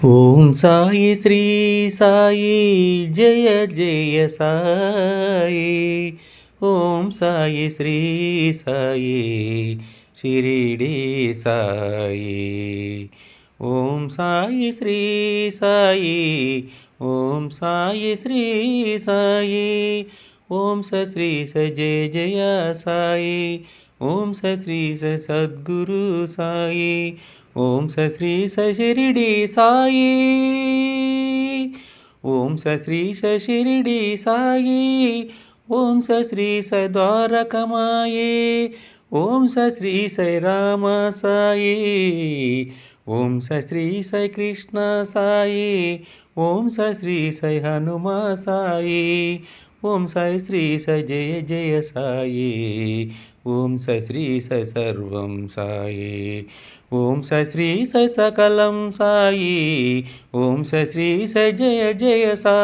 ఓం సాయి శ్రీ సాయి జయ జయ సాయి. ఓం సాయి శ్రీ సాయి షిరిడి సాయి. ఓం సాయి శ్రీ సాయి. ఓం సాయి శ్రీ సాయి. ఓం స శ్రీ స జయ జయ సాయి. ఓం స శ్రీ స సద్గురు సాయి. ఓం స శ్రీ స షిరిడి సాయి. ఓం స శ్రీ స షిరిడి సాయి. ఓం స శ్రీ స ద్వారకమాయే. ఓం స శ్రీ స రామ సాయి. ఓం స శ్రీ స కృష్ణ సాయి. ఓం స శ్రీ స హనుమ సాయి. ఓం స శ్రీ స జయ జయ సాయి. ఓం స శ్రీ స సర్వం సాయి. ఓం స శ్రీ స సకలం సాయి. ఓం స శ్రీ స జయ జయ సాయి.